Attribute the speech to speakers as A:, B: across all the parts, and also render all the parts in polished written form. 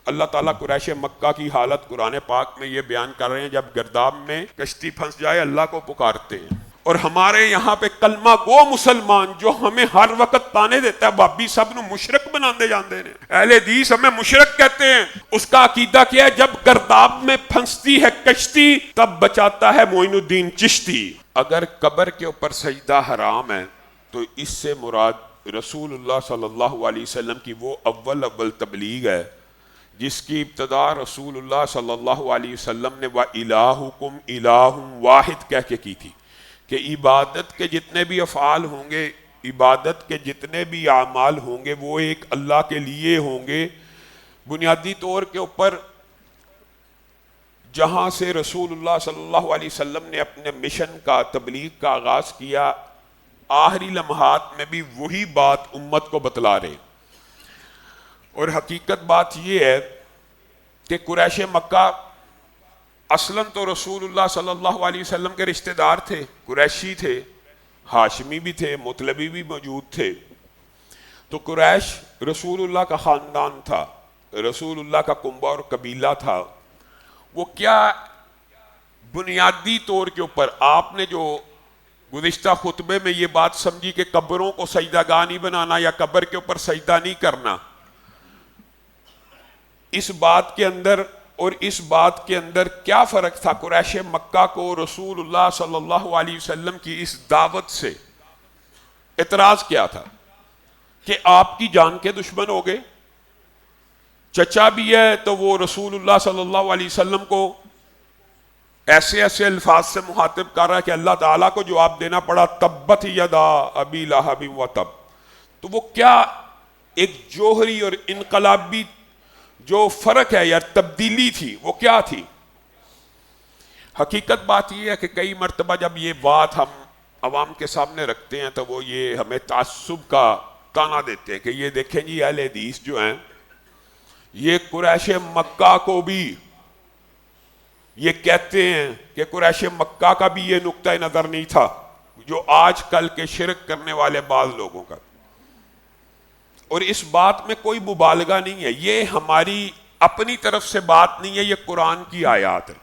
A: اللہ تعالیٰ قریش مکہ کی حالت قرآن پاک میں یہ بیان کر رہے ہیں، جب گرداب میں کشتی پھنس جائے اللہ کو پکارتے ہیں. اور ہمارے یہاں پہ کلمہ گو مسلمان جو ہمیں ہر وقت تانے دیتا ہے بابی سب نو مشرک بناندے جاندے نے، اہل حدیث ہمیں مشرک کہتے ہیں. اس کا عقیدہ کیا ہے؟ جب گرداب میں پھنستی ہے کشتی تب بچاتا ہے معین الدین چشتی. اگر قبر کے اوپر سجدہ حرام ہے تو اس سے مراد رسول اللہ صلی اللہ علیہ وسلم کی وہ اول تبلیغ ہے جس کی ابتدا رسول اللہ صلی اللہ علیہ وسلم نے وَإِلَٰهُكُمْ إِلَٰهٌ واحد کہہ کے کی تھی کہ عبادت کے جتنے بھی افعال ہوں گے، عبادت کے جتنے بھی اعمال ہوں گے وہ ایک اللہ کے لیے ہوں گے. بنیادی طور کے اوپر جہاں سے رسول اللہ صلی اللہ علیہ وسلم نے اپنے مشن کا تبلیغ کا آغاز کیا، آخری لمحات میں بھی وہی بات امت کو بتلا رہے. اور حقیقت بات یہ ہے کہ قریش مکہ اصلاً تو رسول اللہ صلی اللہ علیہ وسلم کے رشتہ دار تھے، قریشی تھے، ہاشمی بھی تھے، مطلبی بھی موجود تھے. تو قریش رسول اللہ کا خاندان تھا، رسول اللہ کا کنبہ اور قبیلہ تھا. وہ کیا بنیادی طور کے اوپر آپ نے جو گزشتہ خطبے میں یہ بات سمجھی کہ قبروں کو سجدہ گاہ نہیں بنانا یا قبر کے اوپر سجدہ نہیں کرنا، اس بات کے اندر اور اس بات کے اندر کیا فرق تھا؟ قریش مکہ کو رسول اللہ صلی اللہ علیہ وسلم کی اس دعوت سے اعتراض کیا تھا کہ آپ کی جان کے دشمن ہو گئے، چچا بھی ہے تو وہ رسول اللہ صلی اللہ علیہ وسلم کو ایسے ایسے الفاظ سے مخاطب کر رہا ہے کہ اللہ تعالیٰ کو جواب دینا پڑا تبت یدا ابی لہب و تب. تو وہ کیا ایک جوہری اور انقلابی جو فرق ہے یا تبدیلی تھی وہ کیا تھی؟ حقیقت بات یہ ہے کہ کئی مرتبہ جب یہ بات ہم عوام کے سامنے رکھتے ہیں تو وہ یہ ہمیں تعصب کا تانا دیتے ہیں کہ یہ دیکھیں جی اہل حدیث جو ہیں یہ قریش مکہ کو بھی یہ کہتے ہیں کہ قریش مکہ کا بھی یہ نقطہ نظر نہیں تھا جو آج کل کے شرک کرنے والے بعض لوگوں کا. اور اس بات میں کوئی مبالغہ نہیں ہے، یہ ہماری اپنی طرف سے بات نہیں ہے، یہ قرآن کی آیات ہے.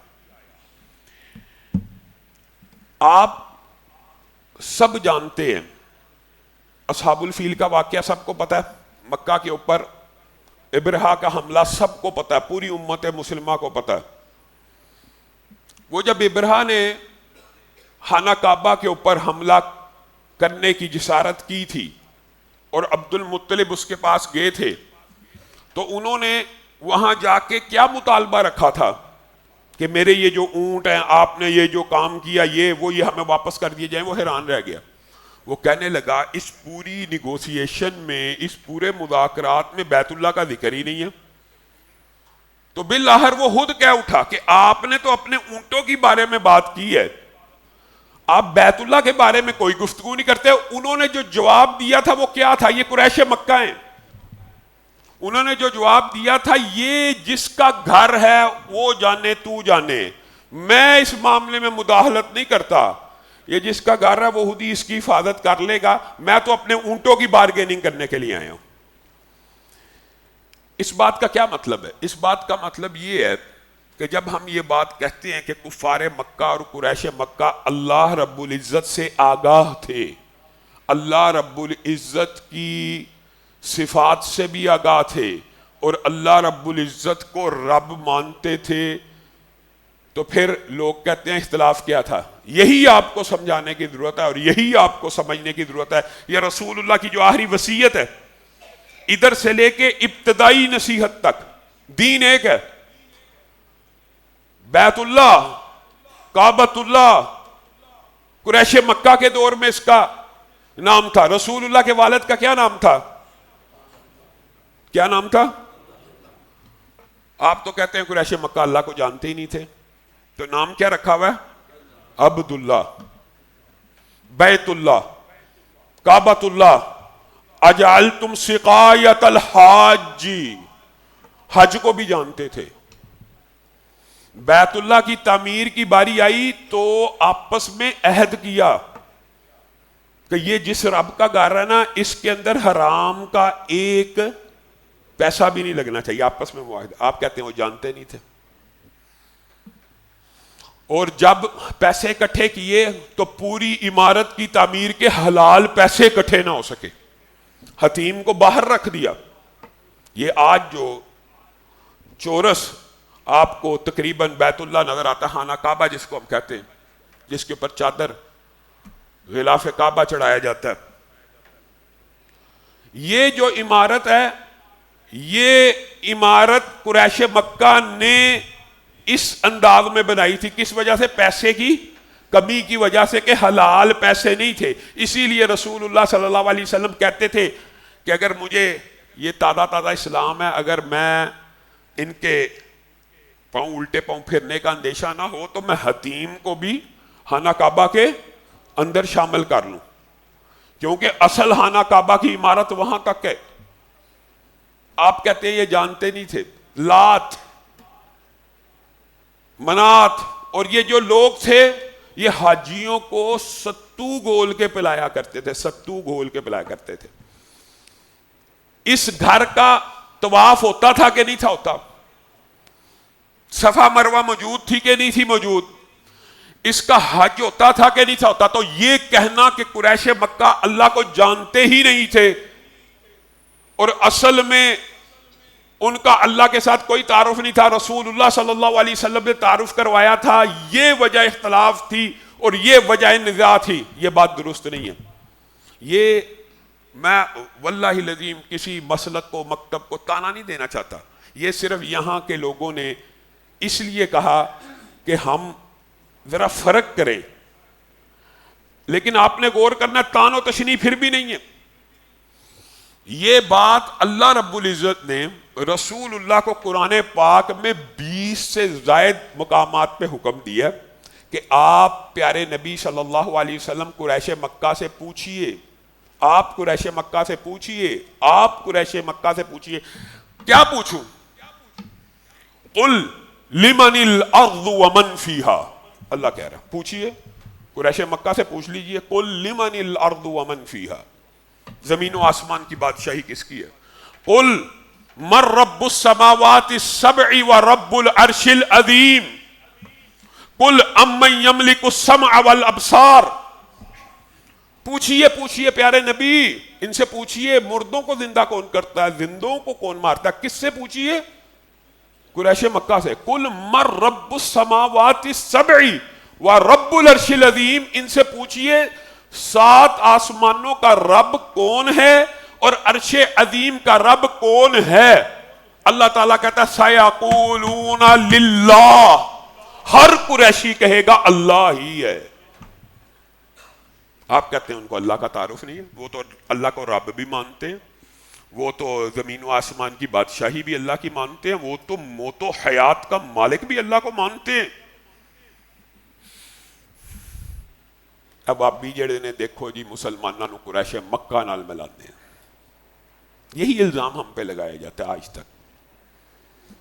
A: آپ سب جانتے ہیں اصحاب الفیل کا واقعہ سب کو پتہ ہے، مکہ کے اوپر ابرہا کا حملہ سب کو پتہ ہے، پوری امت مسلمہ کو پتہ ہے. وہ جب ابرہا نے خانہ کعبہ کے اوپر حملہ کرنے کی جسارت کی تھی اور عبد المطلب اس کے پاس گئے تھے تو انہوں نے وہاں جا کے کیا مطالبہ رکھا تھا کہ میرے یہ جو اونٹ ہیں آپ نے یہ جو کام کیا یہ ہمیں واپس کر دیے جائیں. وہ حیران رہ گیا، وہ کہنے لگا اس پوری نیگوسیشن میں، اس پورے مذاکرات میں بیت اللہ کا ذکر ہی نہیں ہے. تو بالآخر وہ خود کہہ اٹھا کہ آپ نے تو اپنے اونٹوں کی بارے میں بات کی ہے، آپ بیت اللہ کے بارے میں کوئی گفتگو نہیں کرتے. انہوں نے جو جواب دیا تھا وہ کیا تھا؟ یہ قریش مکہ ہیں، انہوں نے جو جواب دیا تھا یہ جس کا گھر ہے وہ جانے تو جانے، میں اس معاملے میں مداخلت نہیں کرتا، یہ جس کا گھر ہے وہ خود ہی اس کی حفاظت کر لے گا، میں تو اپنے اونٹوں کی بارگیننگ کرنے کے لیے آیا ہوں. اس بات کا کیا مطلب ہے؟ اس بات کا مطلب یہ ہے کہ جب ہم یہ بات کہتے ہیں کہ کفار مکہ اور قریش مکہ اللہ رب العزت سے آگاہ تھے، اللہ رب العزت کی صفات سے بھی آگاہ تھے اور اللہ رب العزت کو رب مانتے تھے، تو پھر لوگ کہتے ہیں اختلاف کیا تھا؟ یہی آپ کو سمجھانے کی ضرورت ہے اور یہی آپ کو سمجھنے کی ضرورت ہے. یہ رسول اللہ کی جو آخری وصیت ہے ادھر سے لے کے ابتدائی نصیحت تک، دین ایک ہے. بیت اللہ، کعبۃ اللہ، قریش مکہ کے دور میں اس کا نام تھا. رسول اللہ کے والد کا کیا نام تھا؟ کیا نام تھا؟ آپ تو کہتے ہیں قریش مکہ اللہ کو جانتے ہی نہیں تھے، تو نام کیا رکھا ہوا ہے؟ عبداللہ، بیت اللہ، کعبۃ اللہ. اجعلتم سقایۃ الحاج، حج کو بھی جانتے تھے. بیت اللہ کی تعمیر کی باری آئی تو آپس میں عہد کیا کہ یہ جس رب کا گھر ہے نا اس کے اندر حرام کا ایک پیسہ بھی نہیں لگنا چاہیے، آپس میں معاہدہ. آپ کہتے ہیں وہ جانتے نہیں تھے. اور جب پیسے اکٹھے کیے تو پوری عمارت کی تعمیر کے حلال پیسے اکٹھے نہ ہو سکے، حتیم کو باہر رکھ دیا. یہ آج جو چورس آپ کو تقریباً بیت اللہ نظر آتا ہے، خانہ کعبہ جس کو ہم کہتے ہیں، جس کے اوپر چادر غلاف کعبہ چڑھایا جاتا ہے، یہ جو عمارت ہے، یہ عمارت قریش مکہ نے اس انداز میں بنائی تھی. کس وجہ سے؟ پیسے کی کمی کی وجہ سے، کہ حلال پیسے نہیں تھے. اسی لیے رسول اللہ صلی اللہ علیہ وسلم کہتے تھے کہ اگر مجھے یہ تازہ اسلام ہے، اگر میں ان کے پاؤں الٹے پاؤں پھرنے کا اندیشہ نہ ہو تو میں حتیم کو بھی خانہ کعبہ کے اندر شامل کر لوں، کیونکہ اصل خانہ کعبہ کی عمارت وہاں تک ہے. آپ کہتے ہیں یہ جانتے نہیں تھے. لات، منات اور یہ جو لوگ تھے، یہ حاجیوں کو ستو گول کے پلایا کرتے تھے، ستو گول کے پلایا کرتے تھے. اس گھر کا طواف ہوتا تھا کہ نہیں تھا ہوتا؟ صفا مروہ موجود تھی کہ نہیں تھی موجود؟ اس کا حج ہوتا تھا کہ نہیں تھا ہوتا؟ تو یہ کہنا کہ قریش مکہ اللہ کو جانتے ہی نہیں تھے اور اصل میں ان کا اللہ کے ساتھ کوئی تعارف نہیں تھا، رسول اللہ صلی اللہ علیہ وسلم نے تعارف کروایا تھا، یہ وجہ اختلاف تھی اور یہ وجہ نزاع تھی، یہ بات درست نہیں ہے. یہ میں واللہ العظیم کسی مسلک کو، مکتب کو تانا نہیں دینا چاہتا. یہ صرف یہاں کے لوگوں نے اس لیے کہا کہ ہم ذرا فرق کریں، لیکن آپ نے غور کرنا تان و تشنیع پھر بھی نہیں ہے. یہ بات اللہ رب العزت نے رسول اللہ کو قرآن پاک میں 20 سے زائد مقامات پہ حکم دیا کہ آپ پیارے نبی صلی اللہ علیہ وسلم قریش مکہ سے پوچھئے، آپ قریش مکہ سے پوچھئے، آپ قریش مکہ سے پوچھئے. کیا پوچھوں؟ قل لمن الارض ومن فیہا، اللہ کہہ رہا پوچھئے، قریش مکہ سے پوچھ لیجئے، قل لمن الارض ومن فیہا، زمین و آسمان کی بادشاہی کس کی ہے؟ قل من رب السماوات السبع ورب العرش العظیم، قل امن یملک السمع والابصار. پوچھئے پیارے نبی، ان سے پوچھئے مردوں کو زندہ کون کرتا ہے، زندوں کو کون مارتا ہے. کس سے پوچھئے؟ قریش مکہ سے. قل من رب السماوات السبع ورب العرش العظیم، ان سے پوچھئے 7 آسمانوں کا رب کون ہے اور عرش عظیم کا رب کون ہے. اللہ تعالیٰ کہتا ہے سَيَقُولُونَ لِلَّهِ، ہر قریشی کہے گا اللہ ہی ہے. آپ کہتے ہیں ان کو اللہ کا تعارف نہیں ہے، وہ تو اللہ کو رب بھی مانتے ہیں، وہ تو زمین و آسمان کی بادشاہی بھی اللہ کی مانتے ہیں، وہ تو موت و حیات کا مالک بھی اللہ کو مانتے ہیں. اب آپ بھی جڑے نے دیکھو جی مسلمانوں کو قریش مکہ نال ملاتے ہیں. یہی الزام ہم پہ لگایا جاتا ہے آج تک.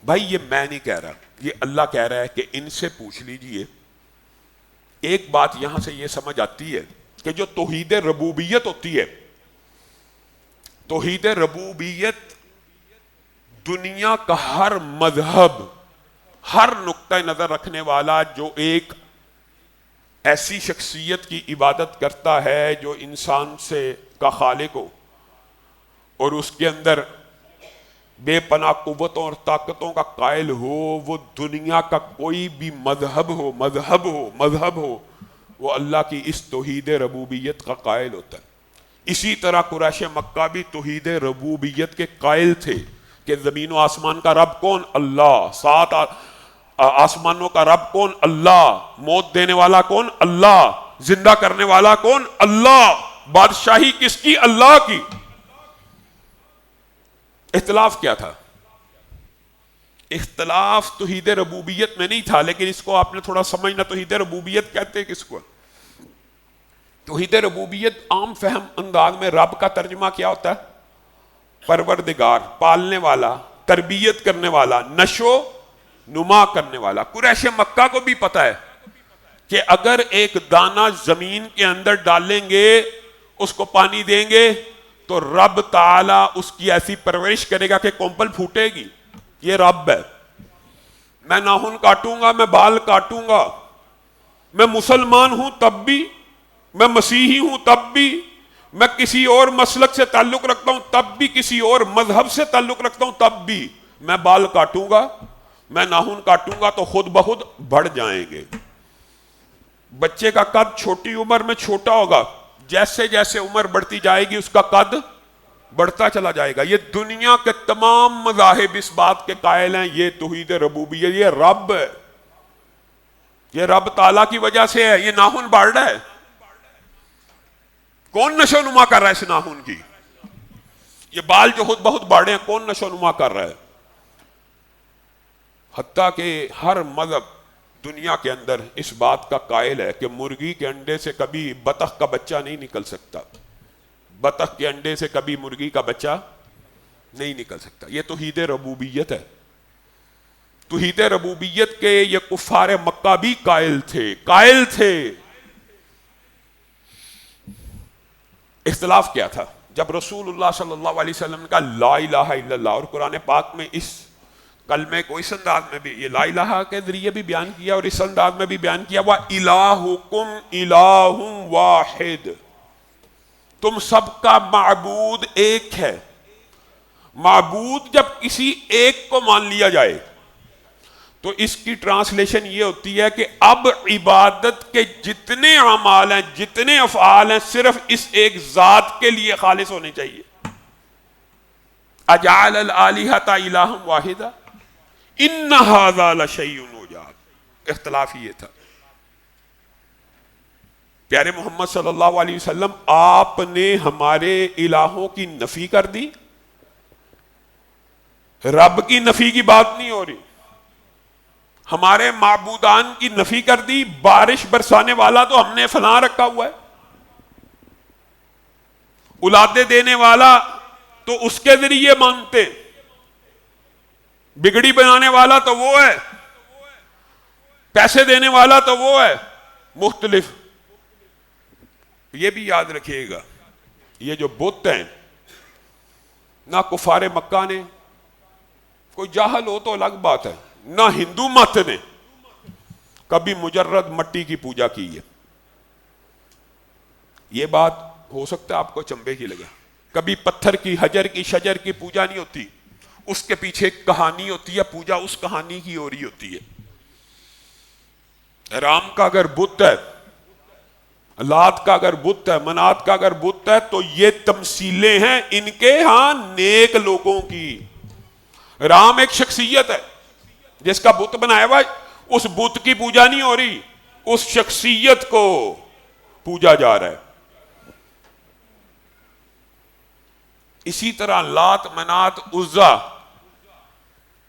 A: بھائی یہ میں نہیں کہہ رہا، یہ اللہ کہہ رہا ہے کہ ان سے پوچھ لیجئے. ایک بات یہاں سے یہ سمجھ آتی ہے کہ جو توحید ربوبیت ہوتی ہے، توحید ربوبیت دنیا کا ہر مذہب، ہر نقطہ نظر رکھنے والا جو ایک ایسی شخصیت کی عبادت کرتا ہے جو انسان سے کا خالق ہو اور اس کے اندر بے پناہ قوتوں اور طاقتوں کا قائل ہو، وہ دنیا کا کوئی بھی مذہب ہو وہ اللہ کی اس توحید ربوبیت کا قائل ہوتا ہے. اسی طرح قریش مکہ بھی توحید ربوبیت کے قائل تھے کہ زمین و آسمان کا رب کون؟ اللہ. 7 آسمانوں کا رب کون؟ اللہ. موت دینے والا کون؟ اللہ. زندہ کرنے والا کون؟ اللہ. بادشاہی کس کی؟ اللہ کی. اختلاف کیا تھا؟ اختلاف توحید ربوبیت میں نہیں تھا، لیکن اس کو آپ نے تھوڑا سمجھنا. توحید ربوبیت کہتے ہیں کس کو؟ توحید ربوبیت عام فہم انداز میں رب کا ترجمہ کیا ہوتا ہے؟ پروردگار، پالنے والا، تربیت کرنے والا، نشو نما کرنے والا. قریش مکہ کو بھی پتا ہے کہ اگر ایک دانہ زمین کے اندر ڈالیں گے، اس کو پانی دیں گے تو رب تعالی اس کی ایسی پرورش کرے گا کہ کمپل پھوٹے گی. یہ رب ہے. میں ناخن کاٹوں گا, میں بال کاٹوں گا, میں مسلمان ہوں تب بھی, میں مسیحی ہوں تب بھی, میں کسی اور مسلک سے تعلق رکھتا ہوں تب بھی, کسی اور مذہب سے تعلق رکھتا ہوں تب بھی, میں بال کاٹوں گا, میں ناخن کاٹوں گا تو خود بخود بڑھ جائیں گے. بچے کا قد چھوٹی عمر میں چھوٹا ہوگا, جیسے جیسے عمر بڑھتی جائے گی اس کا قد بڑھتا چلا جائے گا. یہ دنیا کے تمام مذاہب اس بات کے قائل ہیں, یہ توحید ربوبیت, یہ رب ہے, یہ رب تعالیٰ کی وجہ سے ہے. یہ ناخن بڑھ رہا ہے, کون نشو نما کر رہا ہے اس ناخن کی؟ یہ بال جو خود بہت بڑھے ہیں, کون نشو نما کر رہا ہے؟ حتیٰ کہ ہر مذہب دنیا کے اندر اس بات کا قائل ہے کہ مرغی کے انڈے سے کبھی بطخ کا بچہ نہیں نکل سکتا, بطخ کے انڈے سے کبھی مرغی کا بچہ نہیں نکل سکتا. یہ توحید ربوبیت ہے. توحید ربوبیت کے یہ کفار مکہ بھی قائل تھے. اختلاف کیا تھا؟ جب رسول اللہ صلی اللہ علیہ وسلم کا لا الہ الا اللہ, اور قرآن پاک میں اس کلمے کو اس انداز میں بھی, یہ لا الہ کے ذریعے بھی بیان کیا اور اس انداز میں بھی بیان کیا, وَإِلَٰهُكُمْ إِلَٰهٌ وَاحِدٌ, تم سب کا معبود ایک ہے. معبود جب کسی ایک کو مان لیا جائے تو اس کی ٹرانسلیشن یہ ہوتی ہے کہ اب عبادت کے جتنے اعمال ہیں, جتنے افعال ہیں, صرف اس ایک ذات کے لیے خالص ہونے چاہیے. اجعل الآلہۃ الہا واحدا ان ھذا لشیء عجاب. اختلاف یہ تھا. پیارے محمد صلی اللہ علیہ وسلم, آپ نے ہمارے الہوں کی نفی کر دی, رب کی نفی کی بات نہیں ہو رہی, ہمارے معبودان کی نفی کر دی. بارش برسانے والا تو ہم نے فلاں رکھا ہوا ہے, اولادیں دینے والا تو اس کے ذریعے مانگتے, بگڑی بنانے والا تو وہ ہے, پیسے دینے والا تو وہ ہے, مختلف. یہ بھی یاد رکھیے گا, یہ جو بت ہیں, نہ کفار مکہ نے, کوئی جاہل ہو تو الگ بات ہے, نہ ہندو مت نے کبھی مجرد مٹی کی پوجا کی ہے. یہ بات ہو سکتا ہے آپ کو چمبے کی لگے. کبھی پتھر کی, حجر کی, شجر کی پوجا نہیں ہوتی, اس کے پیچھے ایک کہانی ہوتی ہے, پوجا اس کہانی کی ہو رہی ہوتی ہے. رام کا اگر بت ہے, لات کا اگر بت ہے, منات کا اگر بت ہے, تو یہ تمثیلیں ہیں ان کے ہاں نیک لوگوں کی. رام ایک شخصیت ہے جس کا بت بنایا ہوا, اس بت کی پوجا نہیں ہو رہی, اس شخصیت کو پوجا جا رہا ہے. اسی طرح لات, منات, عزا,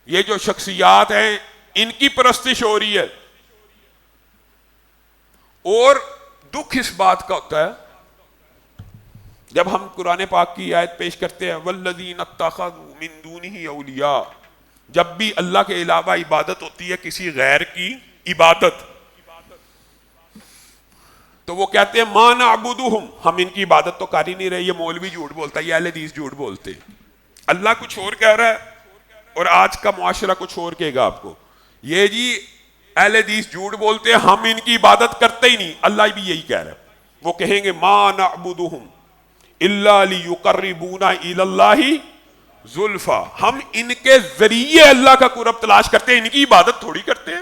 A: یہ جو شخصیات ہیں ان کی پرستش ہو رہی ہے. اور دکھ اس بات کا ہوتا ہے جب ہم قرآن پاک کی آیت پیش کرتے ہیں, والذین اتخذوا من دونہ اولیاء, جب بھی اللہ کے علاوہ عبادت ہوتی ہے کسی غیر کی عبادت, تو وہ کہتے ہیں ما نعبدہم, ہم ان کی عبادت تو کر ہی نہیں رہے. یہ مولوی جھوٹ بولتا ہے, یہ اہل حدیث جھوٹ بولتے, اللہ کچھ اور کہہ رہا ہے اور آج کا معاشرہ کچھ اور کہے گا آپ کو. یہ جی اہل حدیث جھوٹ بولتے ہیں, ہم ان کی عبادت کرتے ہی نہیں. اللہ بھی یہی کہہ رہا ہے. وہ کہیں گے ما نعبدہم الا لیقربونا الی اللہ زلفا, ہم ان کے ذریعے اللہ کا قرب تلاش کرتے ہیں, ان کی عبادت تھوڑی کرتے ہیں.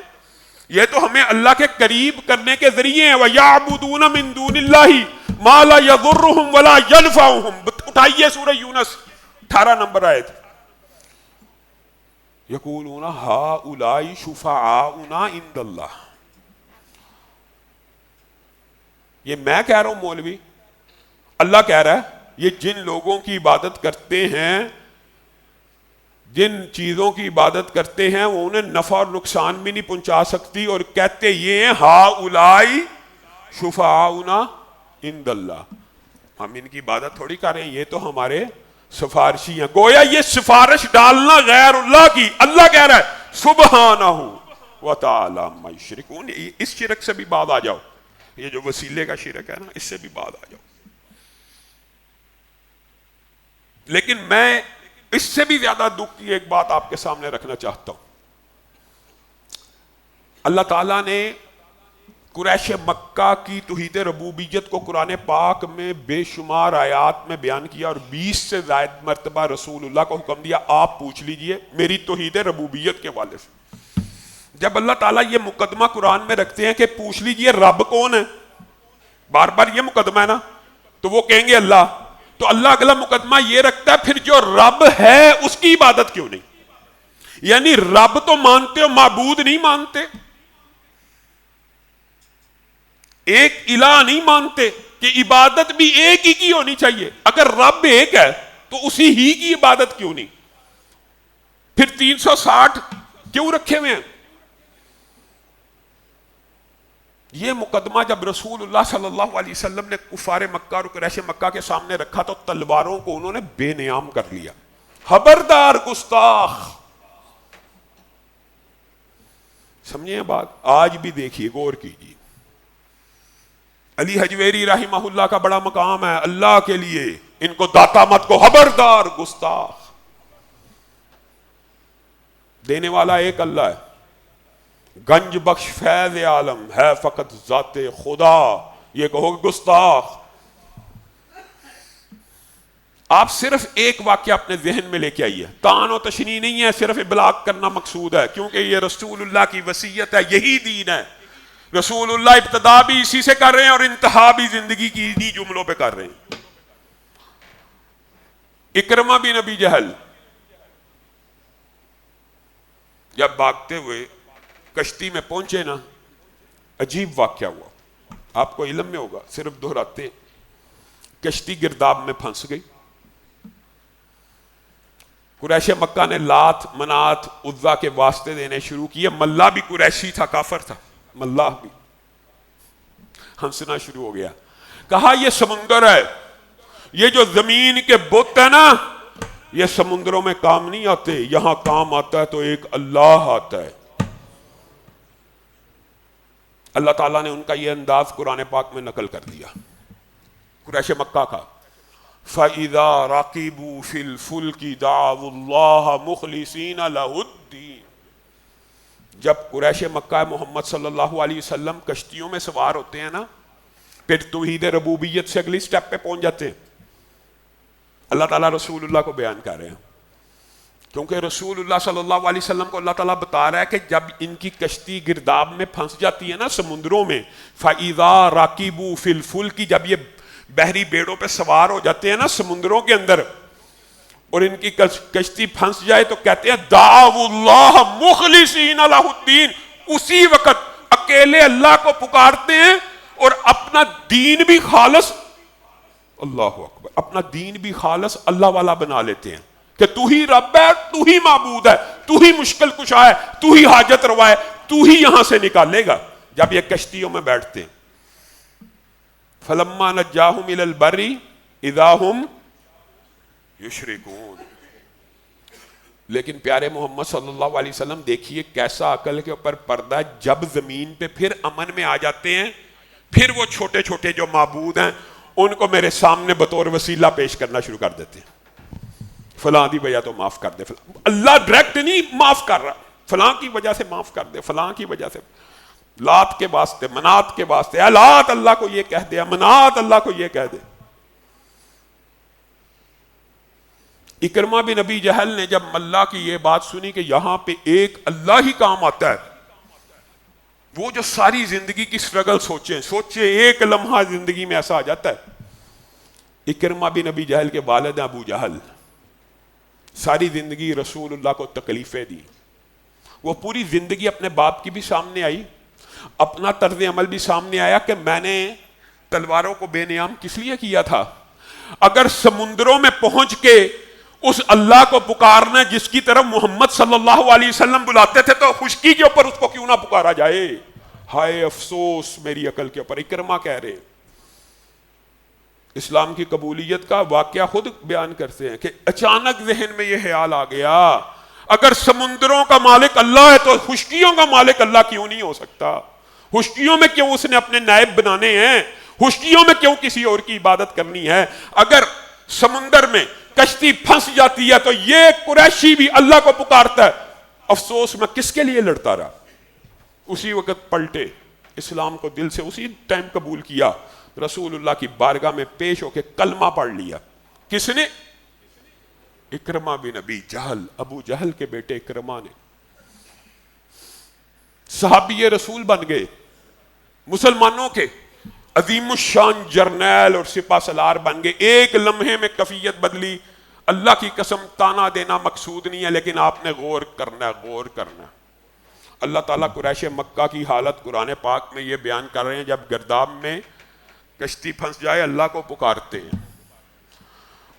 A: یہ تو ہمیں اللہ کے قریب کرنے کے ذریعے ہیں. وَيَعْبُدُونَ مِن دُونِ اللَّهِ مَا لَا يَضُرُّهُمْ وَلَا يَنْفَعُهُمْ. اٹھائیے سورہ یونس 18 نمبر آیت. يَقُولُونَ هَؤُلَاءِ شُفَعَاؤُنَا عِندَ اللَّهِ. یہ میں کہہ رہا ہوں مولوی, اللہ کہہ رہا ہے یہ جن لوگوں کی عبادت کرتے ہیں, جن چیزوں کی عبادت کرتے ہیں, وہ انہیں نفع اور نقصان بھی نہیں پہنچا سکتی, اور کہتے یہ ہیں ہؤلاء شفعاؤنا عند اللہ, ہم ان کی عبادت تھوڑی کر رہے ہیں, یہ تو ہمارے سفارشی ہیں. گویا یہ سفارش ڈالنا غیر اللہ کی, اللہ کہہ رہا ہے سبحانہ وتعالی عما یشرکون. اس شرک سے بھی بعد آ جاؤ, یہ جو وسیلے کا شرک ہے نا, اس سے بھی بعد آ جاؤ. لیکن میں اس سے بھی زیادہ دکھ کی ایک بات آپ کے سامنے رکھنا چاہتا ہوں. اللہ تعالیٰ نے قریش مکہ کی توحید ربوبیت کو قرآن پاک میں بے شمار آیات میں بیان کیا اور 20 سے زائد مرتبہ رسول اللہ کو حکم دیا آپ پوچھ لیجئے میری توحید ربوبیت کے حوالے سے. جب اللہ تعالیٰ یہ مقدمہ قرآن میں رکھتے ہیں کہ پوچھ لیجئے رب کون ہے، بار بار یہ مقدمہ ہے نا، تو وہ کہیں گے اللہ. تو اللہ اگلا مقدمہ یہ رکھتا ہے پھر جو رب ہے اس کی عبادت کیوں نہیں؟ یعنی رب تو مانتے ہو، معبود نہیں مانتے، ایک الہ نہیں مانتے کہ عبادت بھی ایک ہی کی ہونی چاہیے. اگر رب ایک ہے تو اسی ہی کی عبادت کیوں نہیں؟ پھر 360 کیوں رکھے ہوئے ہیں؟ یہ مقدمہ جب رسول اللہ صلی اللہ علیہ وسلم نے کفار مکہ اور قریش مکہ کے سامنے رکھا تو تلواروں کو انہوں نے بے نیام کر لیا. خبردار گستاخ. سمجھیں بات؟ آج بھی دیکھیے، غور کیجیے. علی حجویری رحمہ اللہ کا بڑا مقام ہے اللہ کے لیے، ان کو داتا مت کو، خبردار گستاخ. دینے والا ایک اللہ ہے، گنج بخش فیض عالم ہے فقط ذات خدا. یہ کہو گے گستاخ. آپ صرف ایک واقعہ اپنے ذہن میں لے کے آئیے، طعن و تشنیع نہیں ہے، صرف ابلاغ کرنا مقصود ہے، کیونکہ یہ رسول اللہ کی وصیت ہے، یہی دین ہے. رسول اللہ ابتدا بھی اسی سے کر رہے ہیں اور انتہا بھی زندگی کی انہی جملوں پہ کر رہے ہیں. اکرمہ بن ابی جہل جب بھاگتے ہوئے کشتی میں پہنچے نا، عجیب واقعہ ہوا، آپ کو علم میں ہوگا، صرف دہراتے. کشتی گرداب میں پھنس گئی. قریش مکہ نے لات منات عزا کے واسطے دینے شروع کیے. ملا بھی قریشی تھا، کافر تھا، ملا بھی ہنسنا شروع ہو گیا. کہا یہ سمندر ہے، یہ جو زمین کے بت ہے نا، یہ سمندروں میں کام نہیں آتے، یہاں کام آتا ہے تو ایک اللہ آتا ہے. اللہ تعالیٰ نے ان کا یہ انداز قرآن پاک میں نقل کر دیا قریش مکہ کا. فَإِذَا رَقِبُوا فِي الْفُلْكِ دَعَوُا اللَّهَ مُخْلِصِينَ لَهُ الدِّينَ. جب قریش مکہ محمد صلی اللہ علیہ وسلم کشتیوں میں سوار ہوتے ہیں نا، پھر توحید ربوبیت سے اگلی سٹیپ پہ پہنچ جاتے ہیں. اللہ تعالیٰ رسول اللہ کو بیان کر رہے ہیں، کیونکہ رسول اللہ صلی اللہ علیہ وسلم کو اللہ تعالیٰ بتا رہا ہے کہ جب ان کی کشتی گرداب میں پھنس جاتی ہے نا سمندروں میں، فَإِذَا رَقِبُوا فِي الْفُلْكِ، جب یہ بحری بیڑوں پہ سوار ہو جاتے ہیں نا سمندروں کے اندر اور ان کی کشتی پھنس جائے تو کہتے ہیں دعوا اللہ مخلصین لہ الدین. اسی وقت اکیلے اللہ کو پکارتے ہیں اور اپنا دین بھی خالص، اللہ اکبر، اپنا دین بھی خالص اللہ والا بنا لیتے ہیں کہ تو ہی رب ہے، تو ہی معبود ہے، تو ہی مشکل کشا ہے، تو ہی حاجت روا ہے، تو ہی یہاں سے نکالے گا. جب یہ کشتیوں میں بیٹھتے ہیں فَلَمَّا نَجَّاهُمْ إِلَى الْبَرِّ إِذَا هُمْ يُشْرِكُونَ. لیکن پیارے محمد صلی اللہ علیہ وسلم دیکھیے کیسا عقل کے اوپر پردہ ہے. جب زمین پہ پھر امن میں آ جاتے ہیں، پھر وہ چھوٹے چھوٹے جو معبود ہیں ان کو میرے سامنے بطور وسیلہ پیش کرنا شروع کر دیتے ہیں. فلاں دی وجہ تو معاف کر دے. اللہ ڈائریکٹ نہیں معاف کر رہا، فلاں کی وجہ سے معاف کر دے، فلاں کی وجہ سے، لات کے واسطے، منات کے واسطے، لات اللہ کو یہ کہہ دے، منات اللہ کو یہ کہہ دے. اکرمہ بن ابی جہل نے جب اللہ کی یہ بات سنی کہ یہاں پہ ایک اللہ ہی کام آتا ہے، وہ جو ساری زندگی کی سٹرگل سوچے ایک لمحہ زندگی میں ایسا آ جاتا ہے. اکرمہ بن ابی جہل کے والد ہیں ابو جہل، ساری زندگی رسول اللہ کو تکلیفیں دی. وہ پوری زندگی اپنے باپ کی بھی سامنے آئی، اپنا طرز عمل بھی سامنے آیا کہ میں نے تلواروں کو بے نیام کس لیے کیا تھا. اگر سمندروں میں پہنچ کے اس اللہ کو پکارنا جس کی طرف محمد صلی اللہ علیہ وسلم بلاتے تھے تو خشکی کے اوپر اس کو کیوں نہ پکارا جائے. ہائے افسوس میری عقل کے اوپر. اکرمہ کہہ رہے ہیں، اسلام کی قبولیت کا واقعہ خود بیان کرتے ہیں کہ اچانک ذہن میں یہ خیال آ گیا اگر سمندروں کا مالک اللہ ہے تو خشکیوں کا مالک اللہ کیوں نہیں ہو سکتا. خشکیوں میں کیوں اس نے اپنے نائب بنانے ہیں، خشکیوں میں کیوں کسی اور کی عبادت کرنی ہے. اگر سمندر میں کشتی پھنس جاتی ہے تو یہ قریشی بھی اللہ کو پکارتا ہے، افسوس میں کس کے لیے لڑتا رہا. اسی وقت پلٹے، اسلام کو دل سے اسی ٹائم قبول کیا، رسول اللہ کی بارگاہ میں پیش ہو کے کلمہ پڑھ لیا. کس نے؟ اکرمہ بن ابی جہل، ابو جہل کے بیٹے اکرمہ نے. صحابی رسول بن گئے، مسلمانوں کے عظیم الشان جرنیل اور سپہ سالار بن گئے. ایک لمحے میں کیفیت بدلی. اللہ کی قسم تانا دینا مقصود نہیں ہے، لیکن آپ نے غور کرنا ہے، غور کرنا ہے. اللہ تعالیٰ قریش مکہ کی حالت قرآن پاک میں یہ بیان کر رہے ہیں، جب گرداب میں کشتی پھنس جائے اللہ کو پکارتے ہیں.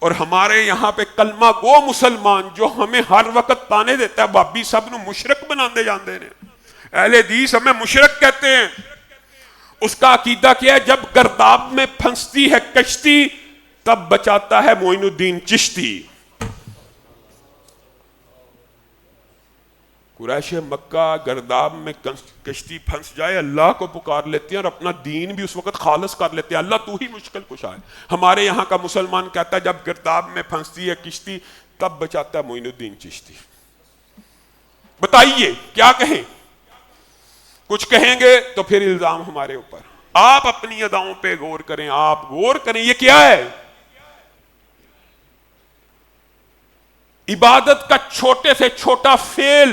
A: اور ہمارے یہاں پہ کلمہ گو مسلمان جو ہمیں ہر وقت تانے دیتا ہے، بابی سب نو مشرک بناندے جاندے نے، اہل حدیث ہمیں مشرک کہتے ہیں. اس کا عقیدہ کیا ہے؟ جب گرداب میں پھنستی ہے کشتی تب بچاتا ہے معین الدین چشتی. قریش مکہ گرداب میں کشتی پھنس جائے اللہ کو پکار لیتے ہیں اور اپنا دین بھی اس وقت خالص کر لیتے ہیں، اللہ تو ہی مشکل کشا ہے. ہمارے یہاں کا مسلمان کہتا ہے جب گرداب میں پھنستی ہے کشتی تب بچاتا ہے معین الدین چشتی. بتائیے کیا کہیں؟ کچھ کہیں گے تو پھر الزام ہمارے اوپر. آپ اپنی اداؤں پہ غور کریں، آپ غور کریں یہ کیا ہے؟ عبادت کا چھوٹے سے چھوٹا فعل،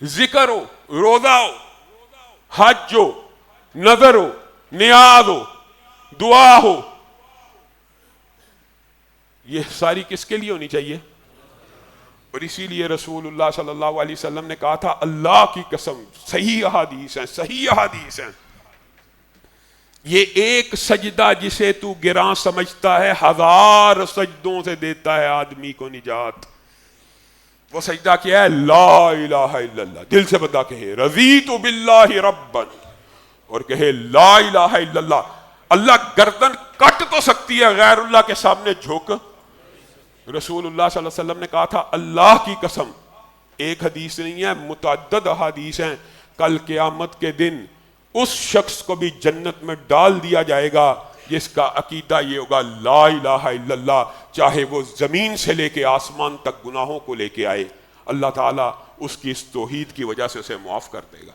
A: ذکر ہو، روزہ ہو، حج ہو، نظر ہو، نیاز ہو، دعا ہو، یہ ساری کس کے لیے ہونی چاہیے؟ اور اسی لیے رسول اللہ صلی اللہ علیہ وسلم نے کہا تھا اللہ کی قسم، صحیح احادیث ہیں، صحیح احادیث ہیں، یہ ایک سجدہ جسے تو گراں سمجھتا ہے 1000 سجدوں سے دیتا ہے آدمی کو نجات. وہ سجدہ کیا ہے؟ لا الہ الا اللہ. دل سے بندہ کہے رضیت باللہ ربا اور کہے لا الہ الا اللہ. اللہ گردن کٹ تو سکتی ہے، غیر اللہ کے سامنے جھک. رسول اللہ صلی اللہ علیہ وسلم نے کہا تھا اللہ کی قسم، ایک حدیث نہیں ہے متعدد احادیث ہیں، کل قیامت کے دن اس شخص کو بھی جنت میں ڈال دیا جائے گا جس کا عقیدہ یہ ہوگا لا الہ الا اللہ، چاہے وہ زمین سے لے کے آسمان تک گناہوں کو لے کے آئے، اللہ تعالیٰ اس کی اس توحید کی وجہ سے اسے معاف کر دے گا.